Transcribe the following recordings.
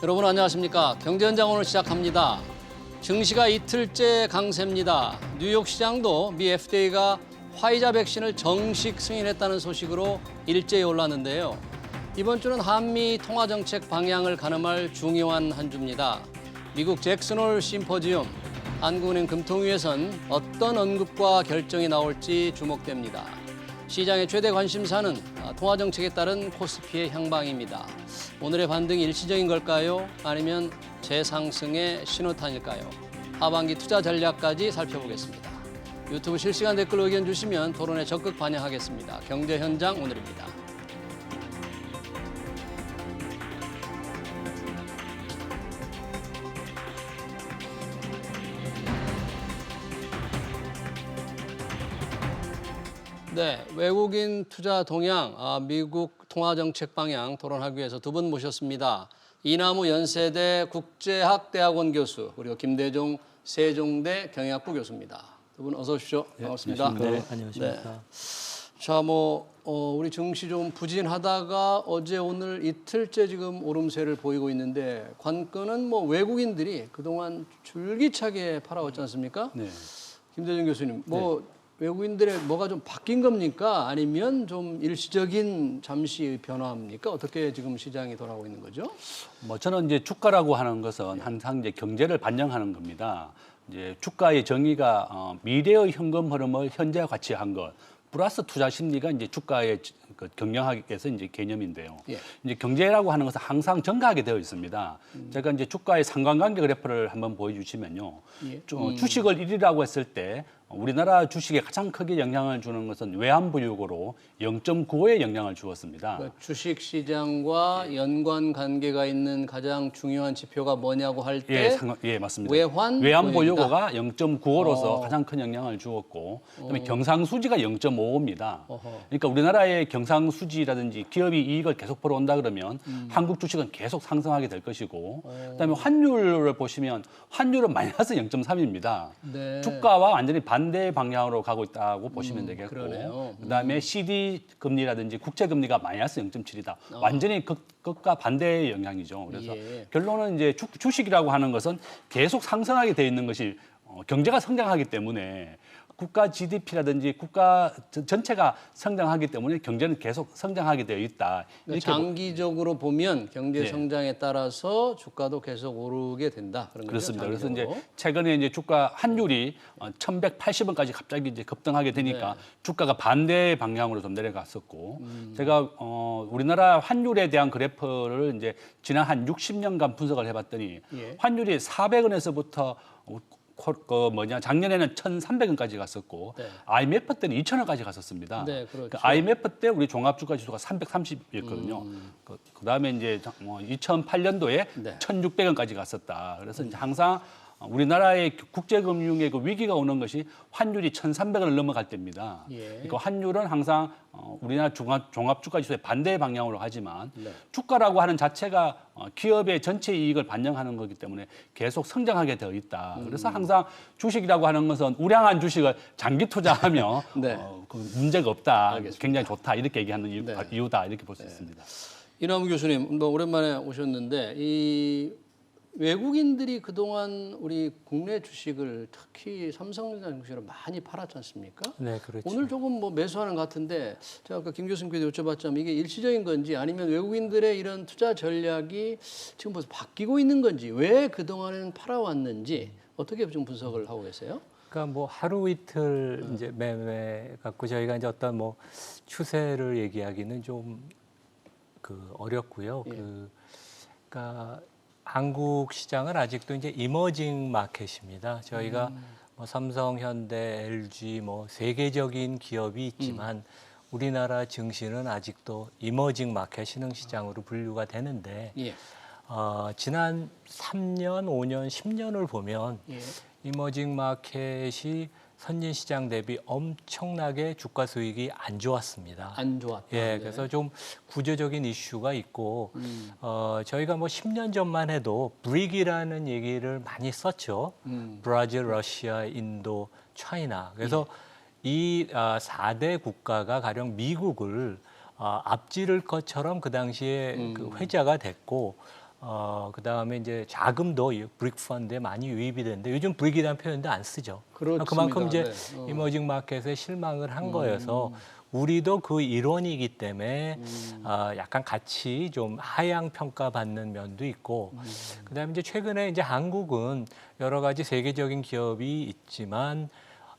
여러분 안녕하십니까? 경제현장 오늘 시작합니다. 증시가 이틀째 강세입니다. 뉴욕 시장도 미 FDA가 화이자 백신을 정식 승인했다는 소식으로 일제히 올랐는데요. 이번 주는 한미 통화정책 방향을 가늠할 중요한 한 주입니다. 미국 잭슨홀 심포지움, 한국은행 금통위에선 어떤 언급과 결정이 나올지 주목됩니다. 시장의 최대 관심사는 통화정책에 따른 코스피의 향방입니다. 오늘의 반등이 일시적인 걸까요? 아니면 재상승의 신호탄일까요? 하반기 투자 전략까지 살펴보겠습니다. 유튜브 실시간 댓글로 의견 주시면 토론에 적극 반영하겠습니다. 경제현장 오늘입니다. 네, 외국인 투자 동향, 미국 통화정책 방향 토론하기 위해서 두 분 모셨습니다. 이남우 연세대 국제학대학원 교수, 그리고 김대종 세종대 경영학부 교수입니다. 두 분 어서 오십시오. 반갑습니다. 네, 안녕하십니까. 네. 자, 우리 증시 좀 부진하다가 어제 오늘 이틀째 지금 오름세를 보이고 있는데 관건은 외국인들이 그동안 줄기차게 팔아왔지 않습니까? 네. 김대중 교수님, 외국인들의 뭐가 좀 바뀐 겁니까? 아니면 좀 일시적인 잠시 변화입니까? 어떻게 지금 시장이 돌아오고 있는 거죠? 저는 이제 주가라고 하는 것은 항상 이제 경제를 반영하는 겁니다. 이제 주가의 정의가 미래의 현금 흐름을 현재 가치한 것, 플러스 투자 심리가 이제 주가의 경영학에서 이제 개념인데요. 예. 이제 경제라고 하는 것은 항상 증가하게 되어 있습니다. 제가 이제 주가의 상관관계 그래프를 한번 보여주시면요. 예. 주식을 1위라고 했을 때 우리나라 주식에 가장 크게 영향을 주는 것은 외환보유고로 0.95에 영향을 주었습니다. 그러니까 주식 시장과 연관 관계가 있는 가장 중요한 지표가 뭐냐고 할 때 맞습니다. 외환보유고가 0.95로서 가장 큰 영향을 주었고, 그다음에 경상수지가 0.55입니다. 그러니까 우리나라의 경상수지라든지 기업이 이익을 계속 벌어온다 그러면 한국 주식은 계속 상승하게 될 것이고, 그다음에 환율을 보시면 환율은 마이너스 0.3입니다. 네. 주가와 완전히 반대 방향으로 가고 있다고 보시면 되겠고, 그러네요. 그다음에 CD 금리라든지 국채 금리가 마이너스 0.7이다. 완전히 극과 반대의 영향이죠. 그래서 결론은 이제 주식이라고 하는 것은 계속 상승하게 돼 있는 것이 경제가 성장하기 때문에 국가 GDP라든지 국가 전체가 성장하기 때문에 경제는 계속 성장하게 되어 있다. 이렇게 장기적으로 보면 경제 성장에 따라서 주가도 계속 오르게 된다. 그런 그렇습니다. 거죠, 그래서 이제 최근에 이제 주가 환율이 1,180원까지 갑자기 이제 급등하게 되니까 주가가 반대 방향으로 좀 내려갔었고, 제가 우리나라 환율에 대한 그래프를 이제 지난 한 60년간 분석을 해봤더니 환율이 400원에서부터 작년에는 1,300원까지 갔었고, IMF 때는 2,000원까지 갔었습니다. 네, 그렇죠. IMF 때 우리 종합주가 지수가 330이었거든요. 그다음에 이제 2008년도에 1,600원까지 갔었다. 그래서 이제 항상 우리나라의 국제금융의 그 위기가 오는 것이 환율이 1,300원을 넘어갈 때입니다. 그러니까 환율은 항상 우리나라 종합주가지수의 반대 방향으로 하지만 주가라고 하는 자체가 기업의 전체 이익을 반영하는 거기 때문에 계속 성장하게 되어 있다. 그래서 항상 주식이라고 하는 것은 우량한 주식을 장기 투자하며 문제가 없다. 알겠습니다. 굉장히 좋다. 이렇게 얘기하는 이유다. 이렇게 볼 수 있습니다. 이남우 교수님, 오랜만에 오셨는데 외국인들이 그동안 우리 국내 주식을 특히 삼성전자 주식을 많이 팔았지 않습니까? 네, 그렇죠. 오늘 조금 매수하는 것 같은데 제가 아까 김 교수님께도 여쭤봤지만 이게 일시적인 건지 아니면 외국인들의 이런 투자 전략이 지금 벌써 바뀌고 있는 건지 왜 그동안에는 팔아왔는지 어떻게 좀 분석을 하고 계세요? 그러니까 하루 이틀 이제 매매 갖고 저희가 이제 어떤 추세를 얘기하기는 좀 어렵고요. 그러니까 한국 시장은 아직도 이제 이머징 마켓입니다. 저희가 삼성, 현대, LG 세계적인 기업이 있지만 우리나라 증시는 아직도 이머징 마켓 신흥시장으로 분류가 되는데 지난 3년, 5년, 10년을 보면 이머징 마켓이 선진 시장 대비 엄청나게 주가 수익이 안 좋았습니다. 안 좋았다. 그래서 좀 구조적인 이슈가 있고 저희가 10년 전만 해도 브릭이라는 얘기를 많이 썼죠. 브라질, 러시아, 인도, 차이나. 그래서 이 4대 국가가 가령 미국을 앞지를 것처럼 그 당시에 그 회자가 됐고 그다음에 이제 자금도 브릭 펀드에 많이 유입이 되는데 요즘 브릭이라는 표현도 안 쓰죠. 그렇습니다. 그만큼 이제 네. 이머징 마켓에 실망을 한 거여서 우리도 그 일원이기 때문에 약간 같이 좀 하향 평가받는 면도 있고 그다음에 이제 최근에 이제 한국은 여러 가지 세계적인 기업이 있지만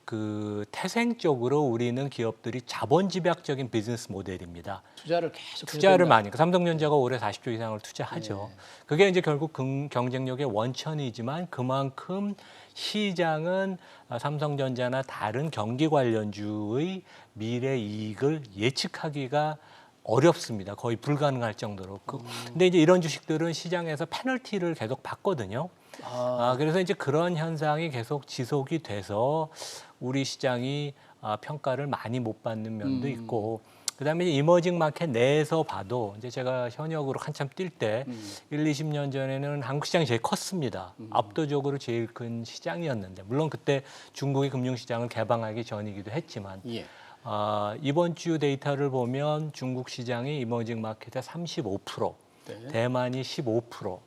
그 태생적으로 우리는 기업들이 자본 집약적인 비즈니스 모델입니다. 투자를 계속 투자를 많이. 삼성전자가 올해 40조 이상을 투자하죠. 그게 이제 결국 경쟁력의 원천이지만 그만큼 시장은 삼성전자나 다른 경기 관련주의 미래 이익을 예측하기가 어렵습니다. 거의 불가능할 정도로. 근데 이제 이런 주식들은 시장에서 페널티를 계속 받거든요. 그래서 이제 그런 현상이 계속 지속이 돼서 우리 시장이 평가를 많이 못 받는 면도 있고 그다음에 이제 이머징 마켓 내에서 봐도 이제 제가 현역으로 한참 뛸 때 20년 전에는 한국 시장이 제일 컸습니다. 압도적으로 제일 큰 시장이었는데 물론 그때 중국이 금융시장을 개방하기 전이기도 했지만 예. 이번 주 데이터를 보면 중국 시장이 이머징 마켓의 35%, 네. 대만이 15%,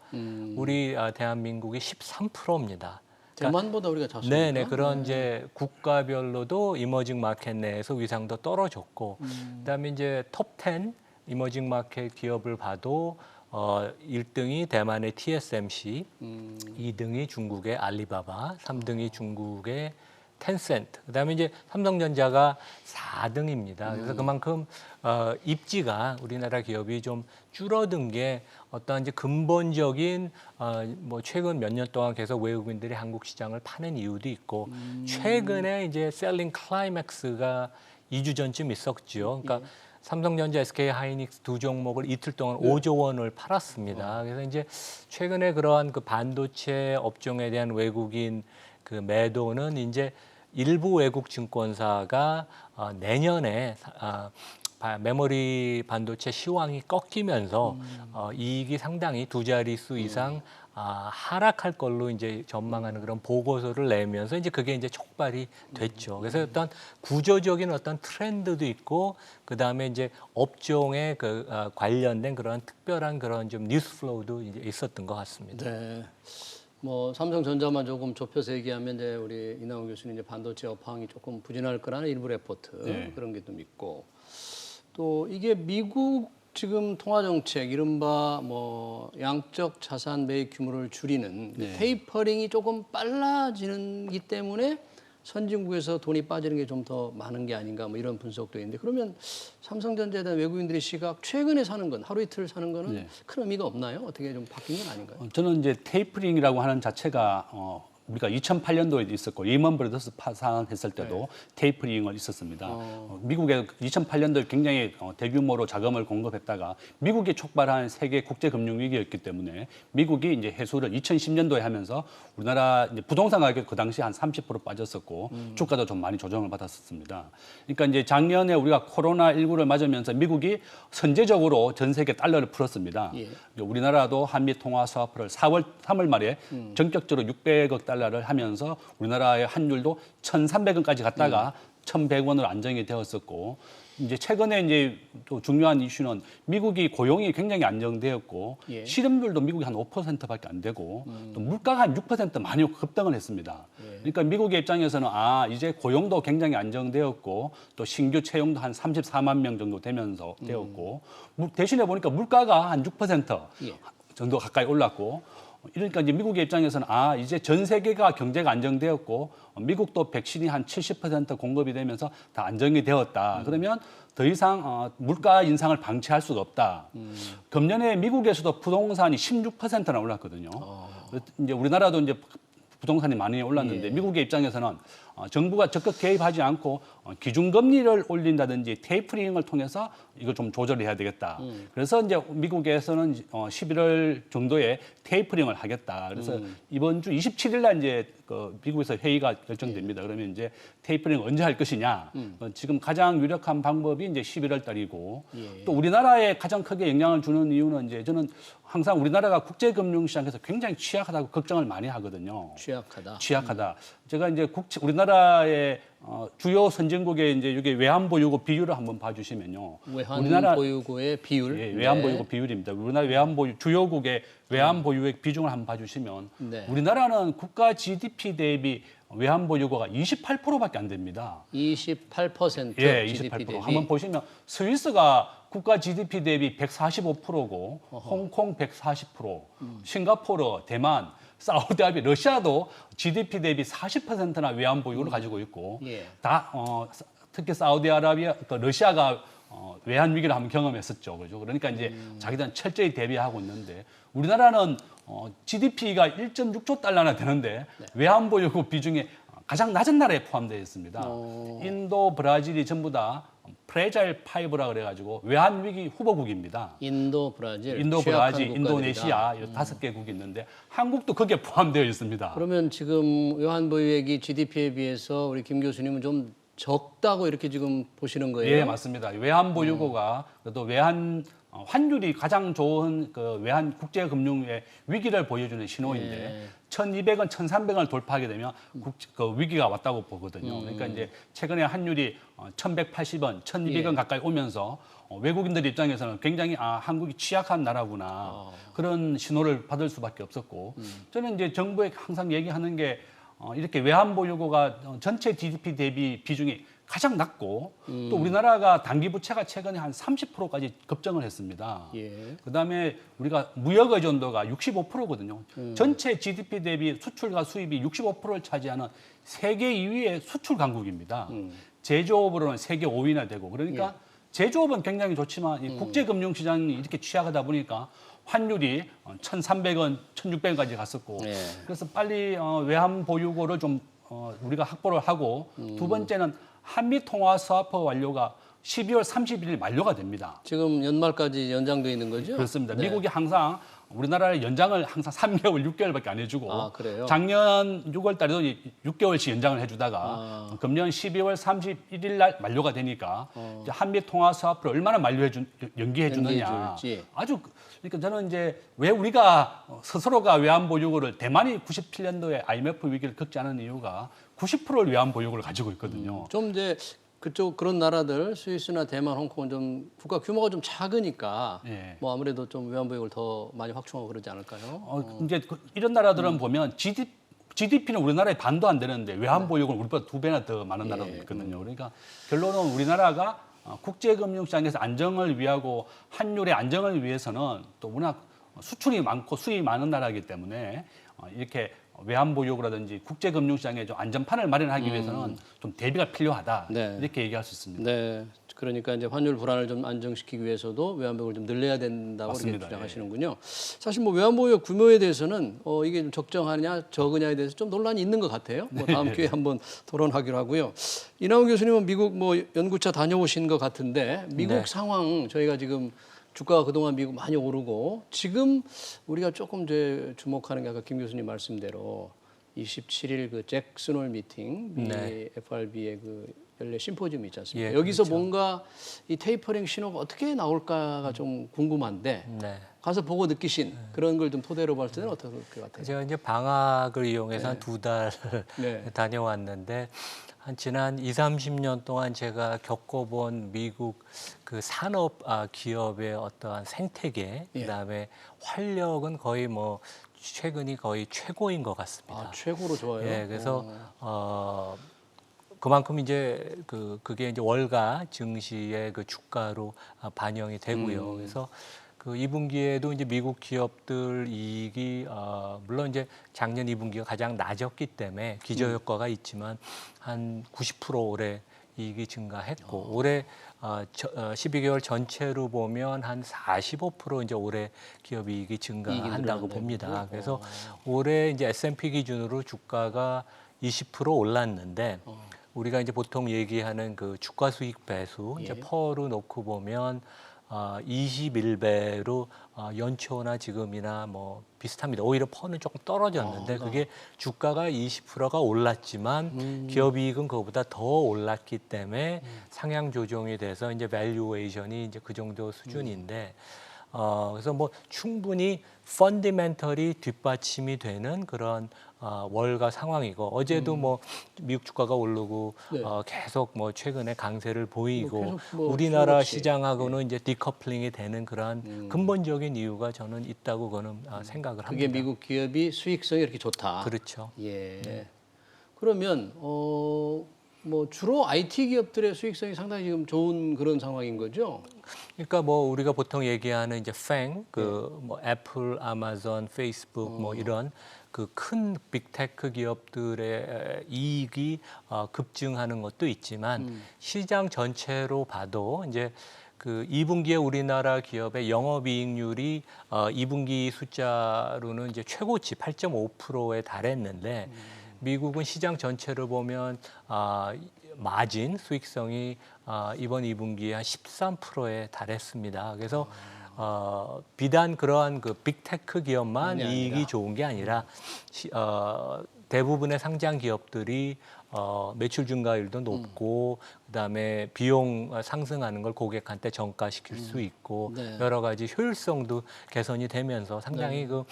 우리 대한민국이 13%입니다. 대만보다 우리가 작습니다. 네네 그런 이제 국가별로도 이머징 마켓 내에서 위상도 떨어졌고 그다음에 이제 톱10 이머징 마켓 기업을 봐도 1등이 대만의 TSMC, 2등이 중국의 알리바바, 3등이 중국의 텐센트. 그다음에 이제 삼성전자가 4등입니다. 그래서 그만큼 입지가 우리나라 기업이 좀 줄어든 게 어떤 이제 근본적인 뭐 최근 몇 년 동안 계속 외국인들이 한국 시장을 파는 이유도 있고 최근에 이제 셀링 클라이맥스가 2주 전쯤 있었죠. 그러니까 삼성전자, SK 하이닉스 두 종목을 이틀 동안 5조 원을 팔았습니다. 그래서 이제 최근에 그러한 그 반도체 업종에 대한 외국인 그 매도는 이제 일부 외국 증권사가 내년에 메모리 반도체 시황이 꺾이면서 이익이 상당히 두 자릿수 이상 하락할 걸로 이제 전망하는 그런 보고서를 내면서 이제 그게 이제 촉발이 됐죠. 그래서 어떤 구조적인 어떤 트렌드도 있고 그 다음에 이제 업종에 그 관련된 그런 특별한 그런 좀 뉴스 플로우도 이제 있었던 것 같습니다. 네. 뭐 삼성전자만 조금 좁혀서 얘기하면 이제 우리 이나훈 교수님 이제 반도체 업황이 조금 부진할 거라는 일부 레포트 그런 게 좀 있고 또 이게 미국 지금 통화 정책 이른바 뭐 양적 자산 매입 규모를 줄이는 테이퍼링이 조금 빨라지는기 때문에 선진국에서 돈이 빠지는 게 좀 더 많은 게 아닌가 뭐 이런 분석도 있는데 그러면 삼성전자에 대한 외국인들의 시각 최근에 사는 건 하루 이틀 사는 거는 큰 의미가 없나요? 어떻게 좀 바뀐 건 아닌가요? 저는 이제 테이퍼링이라고 하는 자체가 우리가 2008년도에도 있었고 리먼 브라더스 파산했을 때도 테이퍼링을 있었습니다. 미국에 2008년도에 굉장히 대규모로 자금을 공급했다가 미국이 촉발한 세계 국제 금융 위기였기 때문에 미국이 이제 해소를 2010년도에 하면서 우리나라 이제 부동산 가격 그 당시 한 30% 빠졌었고 주가도 좀 많이 조정을 받았었습니다. 그러니까 이제 작년에 우리가 코로나19를 맞으면서 미국이 선제적으로 전 세계 달러를 풀었습니다. 우리나라도 한미 통화 스와프를 3월 말에 전격적으로 600억 달러를 하면서 우리나라의 환율도 1,300원까지 갔다가 1,100원으로 안정이 되었었고 이제 최근에 이제 또 중요한 이슈는 미국이 고용이 굉장히 안정되었고 실업률도 미국이 한 5%밖에 안 되고 또 물가가 한 6% 많이 급등을 했습니다. 그러니까 미국의 입장에서는 이제 고용도 굉장히 안정되었고 또 신규 채용도 한 34만 명 정도 되면서 되었고 대신에 보니까 물가가 한 6% 정도 가까이 올랐고 이러니까 이제 미국의 입장에서는 이제 전 세계가 경제가 안정되었고 미국도 백신이 한 70% 공급이 되면서 다 안정이 되었다. 그러면 더 이상 물가 인상을 방치할 수가 없다. 금년에 미국에서도 부동산이 16%나 올랐거든요. 이제 우리나라도 이제 부동산이 많이 올랐는데 미국의 입장에서는 정부가 적극 개입하지 않고 기준금리를 올린다든지 테이퍼링을 통해서 이걸 좀 조절해야 되겠다. 그래서 이제 미국에서는 11월 정도에 테이퍼링을 하겠다. 그래서 이번 주 27일 날 이제 그 미국에서 회의가 결정됩니다. 그러면 이제 테이퍼링 언제 할 것이냐. 지금 가장 유력한 방법이 이제 11월 달이고 또 우리나라에 가장 크게 영향을 주는 이유는 이제 저는 항상 우리나라가 국제금융시장에서 굉장히 취약하다고 걱정을 많이 하거든요. 취약하다. 취약하다. 제가 이제 우리나라 우리나라의 주요 선진국의 이제 이게 외환보유고 비율을 한번 봐주시면요. 외환보유고의 비율. 예, 외환보유고 비율입니다. 우리나라 외환보유 주요국의 외환보유액 비중을 한번 봐주시면 네. 우리나라는 국가 GDP 대비 외환보유고가 28%밖에 안 됩니다. 28% 예, GDP 28%. 대비. 한번 보시면 스위스가 국가 GDP 대비 145%고 홍콩 140%, 싱가포르, 대만, 사우디아라비아, 러시아도 GDP 대비 40%나 외환보유고를 가지고 있고 예. 특히 사우디아라비아, 러시아가 외환 위기를 한번 경험했었죠, 그죠? 그러니까 이제 자기들은 철저히 대비하고 있는데 우리나라는 GDP가 1.6조 달러나 되는데 외환보유고 비중이 가장 낮은 나라에 포함되어 있습니다. 인도, 브라질이 전부 다 프레자일 파이브라 그래가지고 외환 위기 후보국입니다. 인도, 브라질, 인도네시아 5개국이 있는데 한국도 거기에 포함되어 있습니다. 그러면 지금 외환보유액이 GDP에 비해서 우리 김 교수님은 좀 적다고 이렇게 지금 보시는 거예요? 예, 맞습니다. 외환보유고가 그래도 환율이 가장 좋은 그 외환 국제금융의 위기를 보여주는 신호인데 1,200원, 1,300원을 돌파하게 되면 그 위기가 왔다고 보거든요. 그러니까 이제 최근에 환율이 1,180원, 1,200원 가까이 오면서 외국인들 입장에서는 굉장히 한국이 취약한 나라구나 그런 신호를 받을 수밖에 없었고 저는 이제 정부에 항상 얘기하는 게 이렇게 외환보유고가 전체 GDP 대비 비중이 가장 낮고 또 우리나라가 단기 부채가 최근에 한 30%까지 급증을 했습니다. 예. 그다음에 우리가 무역 의존도가 65%거든요. 전체 GDP 대비 수출과 수입이 65%를 차지하는 세계 2위의 수출 강국입니다. 제조업으로는 세계 5위나 되고 그러니까 제조업은 굉장히 좋지만 이 국제금융시장이 이렇게 취약하다 보니까 환율이 1,300원, 1,600원까지 갔었고 그래서 빨리 외환 보유고를 좀 우리가 확보를 하고 두 번째는 한미 통화 스와프 완료가 12월 31일 만료가 됩니다. 지금 연말까지 연장돼 있는 거죠? 그렇습니다. 미국이 항상 우리나라의 연장을 항상 3개월, 6개월밖에 안 해주고 그래요? 작년 6월 달에도 6개월씩 연장을 해주다가 금년 12월 31일 날 만료가 되니까 이제 한미 통화 스와프를 얼마나 연기해 주느냐. 아주 그러니까 저는 이제 왜 우리가 스스로가 외환 보유고를 대만이 97년도에 IMF 위기를 겪지 않은 이유가 90%를 외환 보유고를 가지고 있거든요. 좀 이제 그쪽 그런 나라들 스위스나 대만, 홍콩은 좀 국가 규모가 좀 작으니까 뭐 아무래도 좀 외환 보유고를 더 많이 확충하고 그러지 않을까요? 이제 이런 나라들은 보면 GDP는 우리나라의 반도 안 되는데 외환 보유고는 우리보다 2배나 더 많은 나라도 있거든요. 그러니까 결론은 우리나라가 국제금융시장에서 안정을 위하고 환율의 안정을 위해서는 또 워낙 수출이 많고 수입이 많은 나라이기 때문에 이렇게 외환보유고라든지 국제금융시장에 좀 안전판을 마련하기 위해서는 좀 대비가 필요하다 이렇게 얘기할 수 있습니다. 네, 그러니까 이제 환율 불안을 좀 안정시키기 위해서도 외환보유고를 좀 늘려야 된다고 맞습니다. 이렇게 주장하시는군요. 사실 뭐 외환보유 규모에 대해서는 이게 좀 적정하냐 적으냐에 대해서 좀 논란이 있는 것 같아요. 뭐 다음 기회에 한번 토론하기로 하고요. 이나훈 교수님은 미국 뭐 연구차 다녀오신 것 같은데 미국 상황 저희가 지금 주가가 그동안 미국 많이 오르고 지금 우리가 조금 이제 주목하는 게 아까 김 교수님 말씀대로 27일 그 잭슨홀 미팅 미 FRB의 그 연례 심포지엄이 있지 않습니까? 여기서 그렇죠. 뭔가 이 테이퍼링 신호가 어떻게 나올까가 좀 궁금한데 가서 보고 느끼신 그런 걸 좀 토대로 봤을 때는 어떨 것 같아요? 제가 이제 방학을 이용해서 한 2달 다녀왔는데 한 지난 20-30년 동안 제가 겪어본 미국 그 산업 기업의 어떠한 생태계 그다음에 활력은 거의 뭐 최근이 거의 최고인 것 같습니다. 최고로 좋아요. 예, 그래서 그만큼 이제 그게 이제 월가 증시의 그 주가로 반영이 되고요. 그래서 그 2분기에도 이제 미국 기업들 이익이 물론 이제 작년 2분기가 가장 낮았기 때문에 기저효과가 있지만 한 90% 올해 이익이 증가했고 올해 12개월 전체로 보면 한 45% 이제 올해 기업 이익이 증가한다고 봅니다. 그래서 올해 이제 S&P 기준으로 주가가 20% 올랐는데 우리가 이제 보통 얘기하는 그 주가 수익 배수 이제 퍼로 놓고 보면 21배로 연초나 지금이나 뭐 비슷합니다. 오히려 퍼는 조금 떨어졌는데 그게 주가가 20%가 올랐지만 기업 이익은 그거보다 더 올랐기 때문에 상향 조정이 돼서 이제 밸류에이션이 이제 그 정도 수준인데 그래서 뭐 충분히 펀디멘털이 뒷받침이 되는 그런 월가 상황이고 어제도 뭐 미국 주가가 오르고 네. 계속 뭐 최근에 강세를 보이고 계속 뭐 우리나라 수없이. 시장하고는 이제 디커플링이 되는 그러한 근본적인 이유가 저는 있다고 그는 생각을 그게 합니다. 미국 기업이 수익성이 이렇게 좋다. 그렇죠. 예. 그러면 뭐 주로 IT 기업들의 수익성이 상당히 지금 좋은 그런 상황인 거죠? 그러니까 뭐 우리가 보통 얘기하는 이제 팽, 뭐 애플, 아마존, 페이스북 뭐 이런 그 큰 빅테크 기업들의 이익이 급증하는 것도 있지만 시장 전체로 봐도 이제 그 2분기에 우리나라 기업의 영업이익률이 2분기 숫자로는 이제 최고치 8.5%에 달했는데 미국은 시장 전체를 보면 마진 수익성이 이번 2분기에 한 13%에 달했습니다. 그래서 비단 그러한 그 빅테크 기업만 이익이 좋은 게 아니라 대부분의 상장 기업들이 매출 증가율도 높고 그다음에 비용 상승하는 걸 고객한테 전가시킬 수 있고 네. 여러 가지 효율성도 개선이 되면서 상당히 그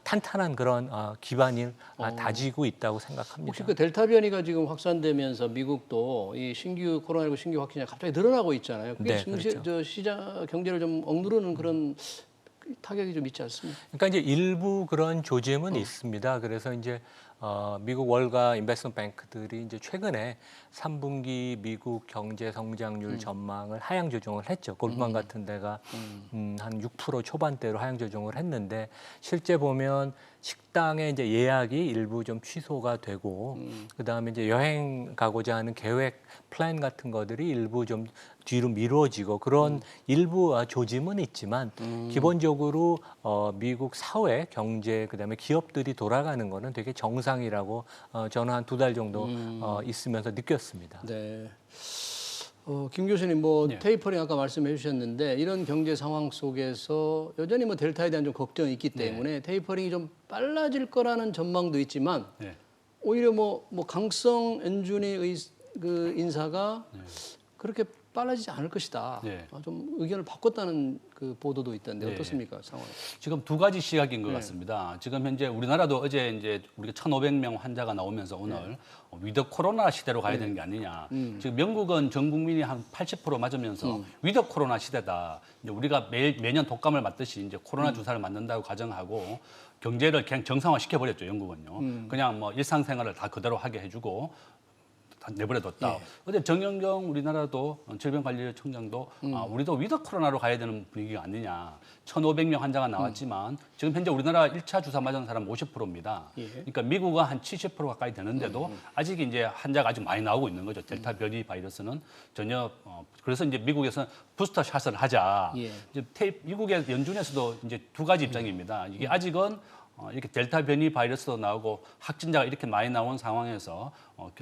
탄탄한 그런 기반을 다지고 있다고 생각합니다. 혹시 그 델타 변이가 지금 확산되면서 미국도 이 신규 코로나19 신규 확진자가 갑자기 늘어나고 있잖아요. 그게 네, 그렇죠. 저 시장 경제를 좀 억누르는 그런 타격이 좀 있지 않습니까? 그러니까 이제 일부 그런 조짐은 있습니다. 그래서 이제 미국 월가 인베스트먼트 뱅크들이 이제 최근에 3분기 미국 경제 성장률 전망을 하향 조정을 했죠. 골드만 같은 데가 한 6% 초반대로 하향 조정을 했는데 실제 보면 식당에 이제 예약이 일부 좀 취소가 되고 그다음에 이제 여행 가고자 하는 계획 플랜 같은 것들이 일부 좀 뒤로 미뤄지고 그런 일부 조짐은 있지만 기본적으로 미국 사회 경제 그다음에 기업들이 돌아가는 거는 되게 정상이라고 저는 한 2달 정도 있으면서 느꼈습니다. 네. 김 교수님 뭐 네. 테이퍼링 아까 말씀해 주셨는데 이런 경제 상황 속에서 여전히 뭐 델타에 대한 좀 걱정이 있기 때문에 테이퍼링이 좀 빨라질 거라는 전망도 있지만 네. 오히려 뭐 강성 엔준의 그 인사가 그렇게 빨라지지 않을 것이다. 네. 좀 의견을 바꿨다는 그 보도도 있던데 네. 어떻습니까 상황? 지금 두 가지 시각인 것 같습니다. 지금 현재 우리나라도 어제 이제 우리가 1,500명 환자가 나오면서 오늘 위드 코로나 시대로 가야 되는 게 아니냐. 지금 영국은 전 국민이 한 80% 맞으면서 위드 코로나 시대다. 이제 우리가 매년 독감을 맞듯이 이제 코로나 주사를 맞는다고 가정하고 경제를 그냥 정상화 시켜버렸죠. 영국은요. 그냥 뭐 일상생활을 다 그대로 하게 해주고. 내버려뒀다. 어제 정영경 우리나라도 질병관리청장도 우리도 위드 코로나로 가야 되는 분위기가 아니냐. 1,500명 환자가 나왔지만 지금 현재 우리나라 1차 주사 맞은 사람 50%입니다. 그러니까 미국은 한 70% 가까이 되는데도 아직 이제 환자가 아직 많이 나오고 있는 거죠. 델타 변이 바이러스는 전혀 그래서 이제 미국에서는 부스터 샷을 하자. 이제 미국의 연준에서도 이제 두 가지 입장입니다. 이게 아직은 이렇게 델타 변이 바이러스도 나오고 확진자가 이렇게 많이 나온 상황에서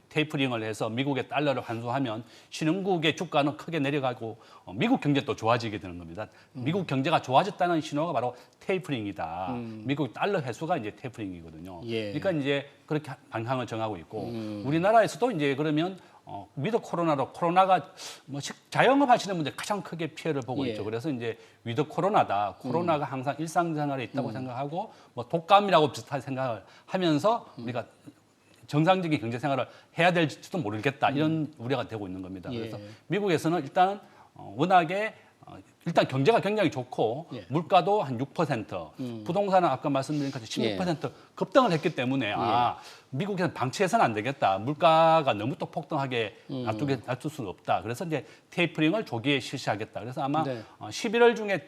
테이퍼링을 해서 미국의 달러를 환수하면 신흥국의 주가는 크게 내려가고 미국 경제도 좋아지게 되는 겁니다. 미국 경제가 좋아졌다는 신호가 바로 테이퍼링이다. 미국 달러 회수가 이제 테이퍼링이거든요. 그러니까 이제 그렇게 방향을 정하고 있고 우리나라에서도 이제 그러면 위드 코로나로 코로나가 뭐 자영업 하시는 분들 가장 크게 피해를 보고 있죠. 그래서 이제 위드 코로나다. 코로나가 항상 일상생활에 있다고 생각하고 뭐 독감이라고 비슷한 생각을 하면서 우리가 정상적인 경제 생활을 해야 될지도 모르겠다. 이런 우려가 되고 있는 겁니다. 그래서 미국에서는 일단 워낙에 일단 경제가 굉장히 좋고 물가도 한 6%, 부동산은 아까 말씀드린 것처럼 16% 급등을 했기 때문에 미국에서는 방치해서는 안 되겠다. 물가가 너무 또 폭등하게 놔둘 수는 없다. 그래서 이제 테이퍼링을 조기에 실시하겠다. 그래서 아마 11월 중에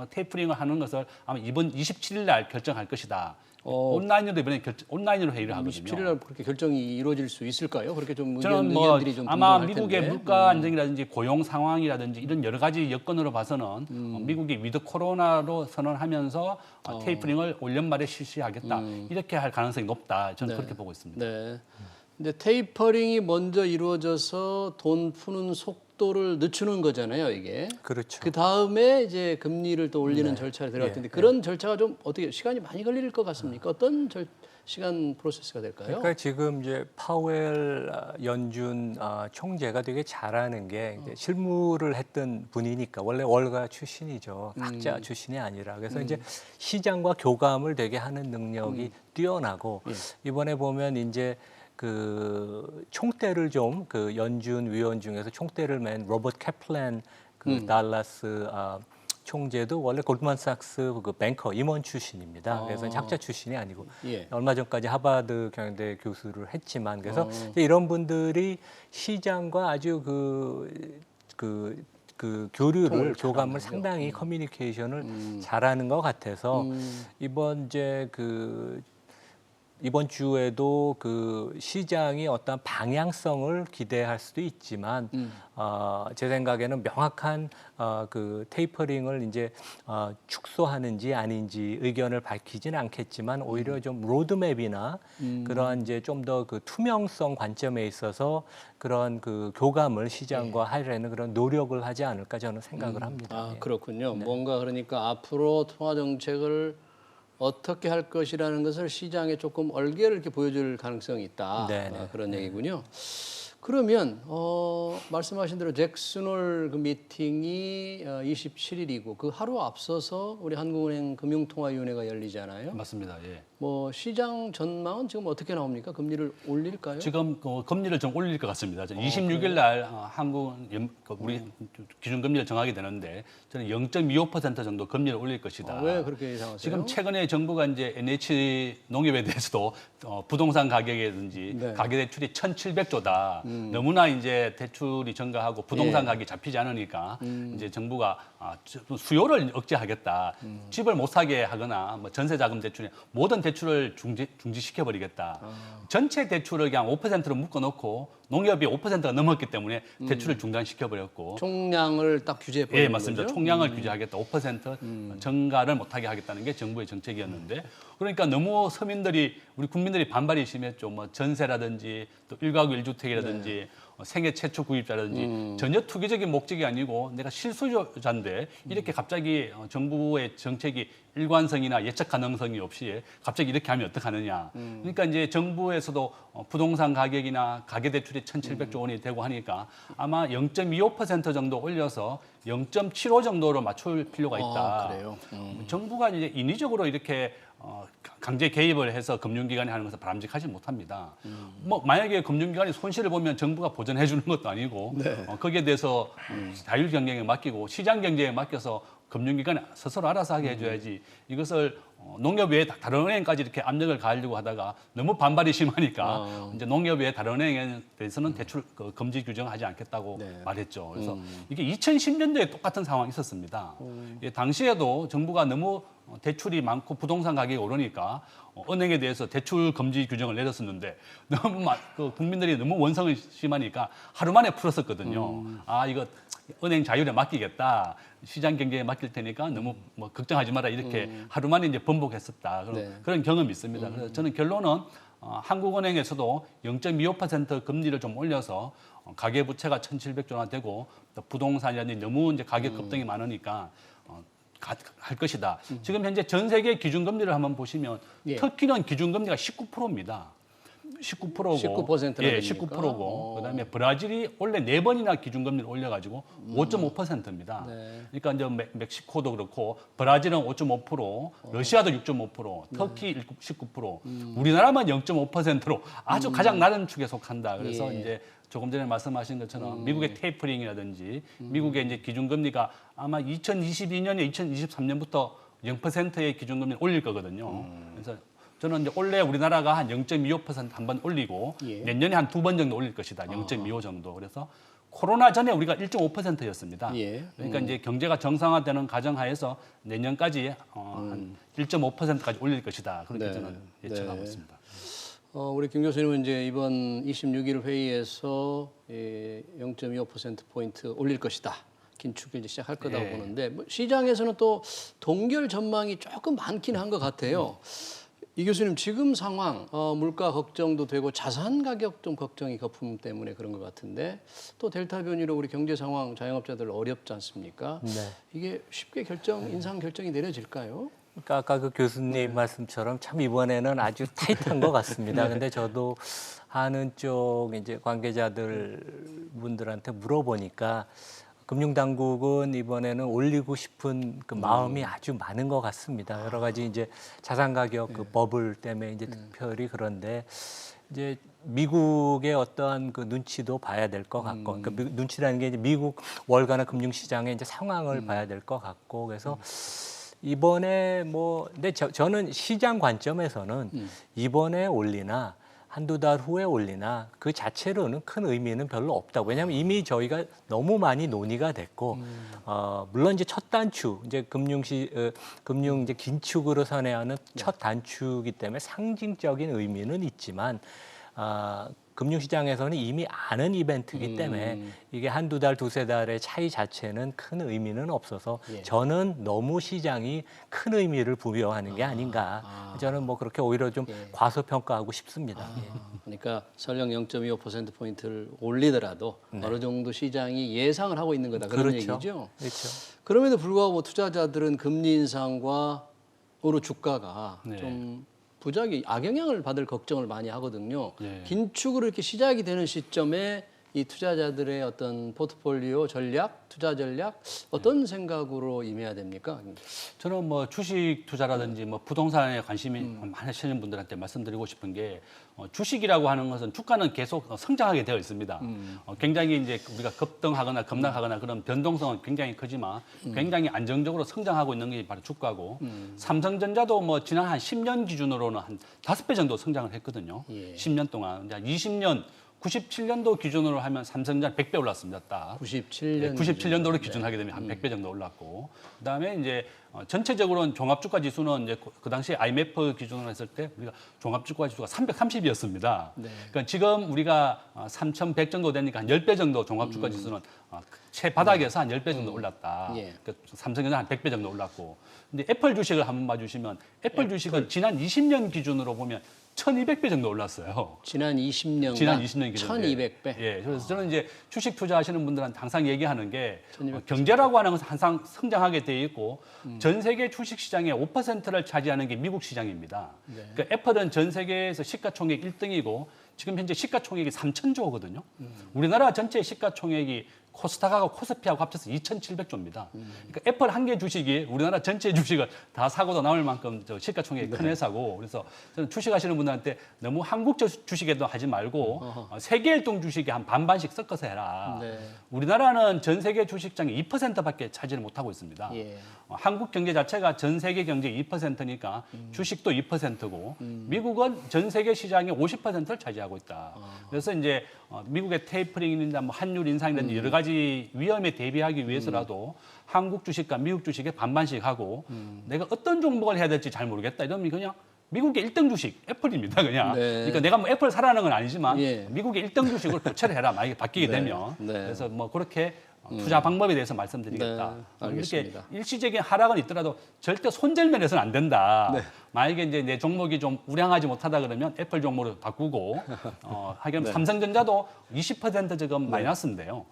테이퍼링을 하는 것을 아마 이번 27일 날 결정할 것이다. 온라인으로 이번에 온라인으로 회의를 하거든요. 27일 날 그렇게 결정이 이루어질 수 있을까요? 그렇게 좀 저는 의견들이 좀 아마 분분할 미국의 텐데. 물가 안정이라든지 고용 상황이라든지 이런 여러 가지 여건으로 봐서는 미국이 위드 코로나로 선언하면서 테이퍼링을 올 연말에 실시하겠다. 이렇게 할 가능성이 높다. 저는 그렇게 보고 있습니다. 네. 근데 테이퍼링이 먼저 이루어져서 돈 푸는 속도를 늦추는 거잖아요, 이게. 그렇죠. 그 다음에 이제 금리를 또 올리는 절차를 들어갈 텐데 그런 절차가 좀 어떻게 시간이 많이 걸릴 것 같습니까? 어떤 시간 프로세스가 될까요? 그러니까 지금 이제 파웰 연준 총재가 되게 잘하는 게 이제 실무를 했던 분이니까 원래 월가 출신이죠. 학자 출신이 아니라 그래서 이제 시장과 교감을 되게 하는 능력이 뛰어나고 이번에 보면 이제 그 총대를 좀 그 연준 위원 중에서 총대를 맨 로버트 캐플랜 그 달라스 총재도 원래 골드만삭스 그 뱅커 임원 출신입니다. 그래서 학자 출신이 아니고 얼마 전까지 하버드 경영대 교수를 했지만 그래서 이런 분들이 시장과 아주 그 교류를 교감을 상당히 커뮤니케이션을 잘하는 것 같아서 이번 주에도 그 시장이 어떤 방향성을 기대할 수도 있지만 제 생각에는 명확한 그 테이퍼링을 이제 축소하는지 아닌지 의견을 밝히지는 않겠지만 오히려 좀 로드맵이나 그러한 이제 좀 더 그 투명성 관점에 있어서 그런 그 교감을 시장과 하려는 그런 노력을 하지 않을까 저는 생각을 합니다. 그렇군요. 뭔가 그러니까 앞으로 통화 정책을 어떻게 할 것이라는 것을 시장에 조금 얼개를 이렇게 보여줄 가능성이 있다. 그런 얘기군요. 그러면 말씀하신 대로 잭슨홀 그 미팅이 27일이고 그 하루 앞서서 우리 한국은행 금융통화위원회가 열리잖아요. 맞습니다. 예. 뭐 시장 전망은 지금 어떻게 나옵니까? 금리를 올릴까요? 지금 금리를 좀 올릴 것 같습니다. 26일 날 우리 기준금리를 정하게 되는데 저는 0.25% 정도 금리를 올릴 것이다. 왜 그렇게 예상하세요? 지금 최근에 정부가 이제 NH 농협에 대해서도 부동산 가격이라든지 가계대출이 1,700조다. 너무나 이제 대출이 증가하고 부동산 가격이 잡히지 않으니까 이제 정부가 수요를 억제하겠다. 집을 못 사게 하거나 뭐 전세자금 대출에 모든 대출을 중지시켜 버리겠다. 전체 대출을 그냥 5%로 묶어놓고 농협이 5%가 넘었기 때문에 대출을 중단시켜 버렸고 총량을 딱 규제해 버리는 예, 맞습니다. 거죠? 총량을 규제하겠다. 5% 증가를 못하게 하겠다는 게 정부의 정책이었는데 그러니까 너무 서민들이 우리 국민들이 반발이 심했죠. 뭐 전세라든지 또 1가구 1주택이라든지 생애 최초 구입자라든지 전혀 투기적인 목적이 아니고 내가 실수요자인데 이렇게 갑자기 정부의 정책이 일관성이나 예측 가능성이 없이 갑자기 이렇게 하면 어떡하느냐. 그러니까 이제 정부에서도 부동산 가격이나 가계대출이 1,700조 원이 되고 하니까 아마 0.25% 정도 올려서 0.75 정도로 맞출 필요가 있다. 그래요? 정부가 이제 인위적으로 이렇게 강제 개입을 해서 금융기관이 하는 것은 바람직하지 못합니다. 뭐 만약에 금융기관이 손실을 보면 정부가 보전해 주는 것도 아니고 거기에 대해서 자율 경쟁에 맡기고 시장 경쟁에 맡겨서 금융기관이 스스로 알아서 하게 해줘야지 이것을 농협 외에 다른 은행까지 이렇게 압력을 가하려고 하다가 너무 반발이 심하니까 이제 농협 외에 다른 은행에 대해서는 대출 금지 규정하지 않겠다고 말했죠. 그래서 이게 2010년도에 똑같은 상황이 있었습니다. 예, 당시에도 정부가 너무 대출이 많고 부동산 가격이 오르니까 은행에 대해서 대출 금지 규정을 내렸었는데 너무 국민들이 너무 원성이 심하니까 하루 만에 풀었었거든요. 이거 은행 자율에 맡기겠다. 시장 경제에 맡길 테니까 너무 뭐 걱정하지 마라 이렇게 하루 만에 이제 번복했었다. 그런 경험이 있습니다. 그래서 저는 결론은 한국은행에서도 0.25% 금리를 좀 올려서 가계부채가 1,700조 원 되고 또 부동산이라든지 너무 이제 가격 급등이 많으니까 할 것이다. 지금 현재 전 세계 기준금리를 한번 보시면 터키는 기준금리가 19%입니다. 19%고 19%나 예, 19%고 그다음에 브라질이 원래 4번이나 기준금리를 올려가지고 5.5%입니다. 그러니까 이제 멕시코도 그렇고 브라질은 5.5%, 러시아도 6.5%, 터키 19%, 우리나라만 0.5%로 아주 가장 낮은 축에 속한다. 그래서 이제 조금 전에 말씀하신 것처럼 미국의 테이퍼링이라든지 미국의 이제 기준금리가 아마 2022년에 2023년부터 0%의 기준금리를 올릴 거거든요. 그래서 저는 이제 원래 우리나라가 한 0.25% 한 번 올리고 내년에 한 2번 정도 올릴 것이다. 0.25 정도. 그래서 코로나 전에 우리가 1.5%였습니다. 그러니까 이제 경제가 정상화되는 가정하에서 내년까지 한 1.5%까지 올릴 것이다. 그렇게 저는 예측하고 있습니다. 우리 김 교수님은 이제 이번 26일 회의에서 0.25%포인트 올릴 것이다. 긴축을 이제 시작할 거라고 보는데 뭐 시장에서는 또 동결 전망이 조금 많긴 한 것 같아요. 이 교수님 지금 상황 물가 걱정도 되고 자산 가격 좀 걱정이 거품 때문에 그런 것 같은데 또 델타 변이로 우리 경제 상황 자영업자들 어렵지 않습니까? 네. 이게 쉽게 인상 결정이 내려질까요? 그러니까 아까 그 교수님 말씀처럼 참 이번에는 아주 타이트한 것 같습니다. 근데 저도 하는 쪽 이제 관계자들 분들한테 물어보니까 금융당국은 이번에는 올리고 싶은 그 마음이 아주 많은 것 같습니다. 여러 가지 이제 자산 가격 그 버블 때문에 이제 특별히 그런데 이제 미국의 어떠한 그 눈치도 봐야 될 것 같고, 그러니까 눈치라는 게 이제 미국 월가나 금융시장의 이제 상황을 봐야 될 것 같고, 그래서 이번에 뭐 근데 저는 시장 관점에서는 이번에 올리나 한두 달 후에 올리나 그 자체로는 큰 의미는 별로 없다고. 왜냐하면 이미 저희가 너무 많이 논의가 됐고, 물론 이제 첫 단추, 이제 금융 이제 긴축으로 선회하는 첫 단추이기 때문에 상징적인 의미는 있지만, 금융시장에서는 이미 아는 이벤트이기 때문에 이게 한두 달, 두세 달의 차이 자체는 큰 의미는 없어서 저는 너무 시장이 큰 의미를 부여하는 게 아닌가. 저는 뭐 그렇게 오히려 좀 과소평가하고 싶습니다. 그러니까 설령 0.25%포인트를 올리더라도 어느 정도 시장이 예상을 하고 있는 거다 그런 그렇죠. 얘기죠. 그렇죠. 그럼에도 불구하고 뭐 투자자들은 금리 인상과 오로 주가가 네. 좀 부작용, 악영향을 받을 걱정을 많이 하거든요. 예. 긴축으로 이렇게 시작이 되는 시점에 이 투자자들의 어떤 포트폴리오 전략, 투자 전략 어떤 생각으로 임해야 됩니까? 저는 뭐 주식 투자라든지 뭐 부동산에 관심이 많으시는 분들한테 말씀드리고 싶은 게 주식이라고 하는 것은 주가는 계속 성장하게 되어 있습니다. 굉장히 이제 우리가 급등하거나 급락하거나 그런 변동성은 굉장히 크지만 굉장히 안정적으로 성장하고 있는 게 바로 주가고 삼성전자도 뭐 지난 한 10년 기준으로는 한 5배 정도 성장을 했거든요. 예. 10년 동안. 이제 20년 97년도 기준으로 하면 삼성전자 100배 올랐습니다. 딱. 97년 97년도를 기준하게 되면 한 100배 정도 올랐고, 그다음에 이제 전체적으로는 종합주가 지수는 이제 그 당시 IMF 기준으로 했을 때 우리가 종합주가 지수가 330이었습니다. 네. 그러니까 지금 우리가 3,100 정도 되니까 한 10배 정도 종합주가 지수는 최바닥에서 한 10배 정도 올랐다. 예. 그러니까 삼성전자 한 100배 정도 올랐고, 근데 애플 주식을 한번 봐주시면 애플 주식은 지난 20년 기준으로 보면 1,200배 정도 올랐어요. 지난 20년 기준 1,200배. 예, 그래서 저는 이제 주식 투자하시는 분들한테 항상 얘기하는 게 1200 경제라고 하는 것은 항상 성장하게 돼 있고 전 세계 주식 시장의 5%를 차지하는 게 미국 시장입니다. 그러니까 애플은 전 세계에서 시가총액 1등이고 지금 현재 시가총액이 3,000조거든요. 우리나라 전체 시가총액이 코스닥하고 코스피하고 합쳐서 2,700조입니다. 그러니까 애플 한 개 주식이 우리나라 전체 주식을 다 사고도 남을 만큼 시가총액이 큰 회사고, 그래서 저는 주식하시는 분들한테 너무 한국 주식에도 하지 말고 세계 일등 주식에 한 반반씩 섞어서 해라. 네. 우리나라는 전 세계 주식장의 2%밖에 차지를 못하고 있습니다. 예. 한국 경제 자체가 전 세계 경제 2%니까 주식도 2%고 미국은 전 세계 시장의 50%를 차지하고 있다. 그래서 이제 미국의 테이퍼링이나 뭐 환율 인상이라든지 여러 가지 위험에 대비하기 위해서라도 한국 주식과 미국 주식에 반반씩 하고 내가 어떤 종목을 해야 될지 잘 모르겠다 이러면 그냥 미국의 1등 주식 애플입니다 그냥. 네. 그러니까 내가 뭐 애플 사라는 건 아니지만 예. 미국의 1등 주식을 교체를 해라 만약에 바뀌게 네. 되면. 네. 그래서 뭐 그렇게 투자 방법에 대해서 말씀드리겠다. 네, 이렇게 알겠습니다. 일시적인 하락은 있더라도 절대 손절면 해서는 안 된다. 네. 만약에 이제 내 종목이 좀 우량하지 못하다 그러면 애플 종목으로 바꾸고 하긴 삼성전자도 20% 지금 마이너스인데요.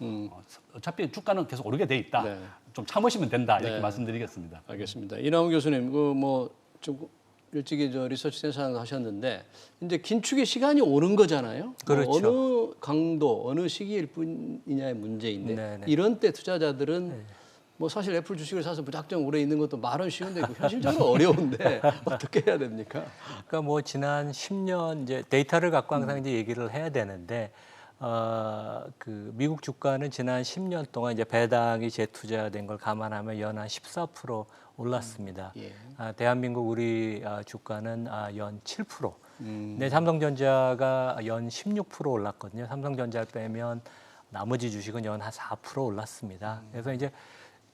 어차피 주가는 계속 오르게 돼 있다. 네. 좀 참으시면 된다. 이렇게 네. 말씀드리겠습니다. 알겠습니다. 이남훈 교수님, 그 뭐 좀 일찍이 저 리서치 센터 하셨는데 이제 긴축의 시간이 오는 거잖아요. 그렇죠. 어느 강도, 어느 시기일 뿐이냐의 문제인데 네네. 이런 때 투자자들은 뭐 사실 애플 주식을 사서 무작정 오래 있는 것도 말은 쉬운데 현실적으로 어려운데 어떻게 해야 됩니까? 그러니까 뭐 지난 10년 이제 데이터를 갖고 항상 이제 얘기를 해야 되는데 그 미국 주가는 지난 10년 동안 이제 배당이 재투자된 걸 감안하면 연 한 14% 올랐습니다. 예. 대한민국 우리 주가는 연 7%. 근데 삼성전자가 연 16% 올랐거든요. 삼성전자를 빼면 나머지 주식은 연 한 4% 올랐습니다. 그래서 이제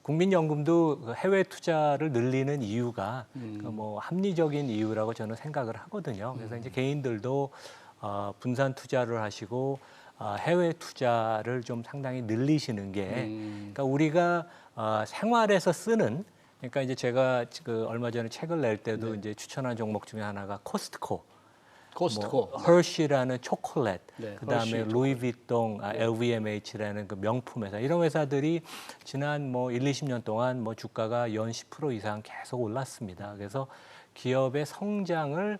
국민연금도 그 해외 투자를 늘리는 이유가 그뭐 합리적인 이유라고 저는 생각을 하거든요. 그래서 이제 개인들도 분산 투자를 하시고 해외 투자를 좀 상당히 늘리시는 게, 그러니까 우리가 생활에서 쓰는 그러니까 이제 제가 그 얼마 전에 책을 낼 때도 이제 추천한 종목 중에 하나가 코스트코. 코스트코. 허쉬라는 초콜릿, 네, 그다음에 허쉬 루이비통, LVMH라는 그 명품 회사 이런 회사들이 지난 뭐 1, 20년 동안 뭐 주가가 연 10% 이상 계속 올랐습니다. 그래서 기업의 성장을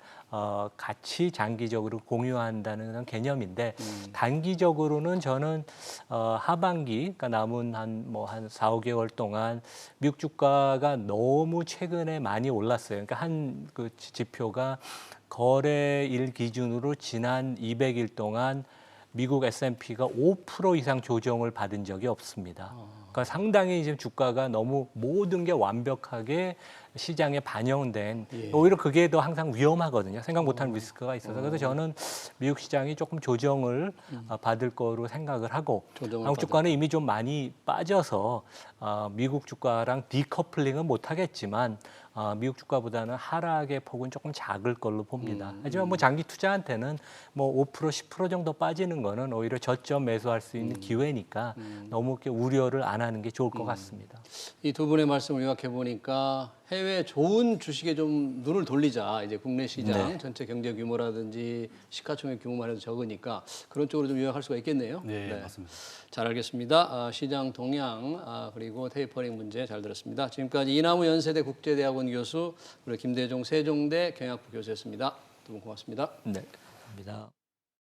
같이 장기적으로 공유한다는 그런 개념인데 단기적으로는 저는 하반기, 그러니까 남은 한 4, 5개월 동안 미국 주가가 너무 최근에 많이 올랐어요. 그러니까 한 그 지표가 거래일 기준으로 지난 200일 동안 미국 S&P가 5% 이상 조정을 받은 적이 없습니다. 그러니까 상당히 지금 주가가 너무 모든 게 완벽하게 시장에 반영된 오히려 그게 더 항상 위험하거든요. 생각 못한 리스크가 있어서 그래서 저는 미국 시장이 조금 조정을 받을 거로 생각을 하고 한국 주가는 이미 좀 많이 빠져서 미국 주가랑 디커플링은 못하겠지만 미국 주가보다는 하락의 폭은 조금 작을 걸로 봅니다. 하지만 뭐 장기 투자한테는 뭐 5% 10% 정도 빠지는 거는 오히려 저점 매수할 수 있는 기회니까 너무 이렇게 우려를 안 하는 게 좋을 것 같습니다. 이 두 분의 말씀을 요약해 보니까 해외 좋은 주식에 좀 눈을 돌리자. 이제 국내 시장 전체 경제 규모라든지 시가총액 규모만 해도 적으니까 그런 쪽으로 좀 요약할 수가 있겠네요. 네, 맞습니다. 잘 알겠습니다. 시장 동향 그리고 테이퍼링 문제 잘 들었습니다. 지금까지 이남우 연세대 국제대학원 교수 그리고 김대종 세종대 경영학부 교수였습니다. 두 분 고맙습니다. 네, 감사합니다.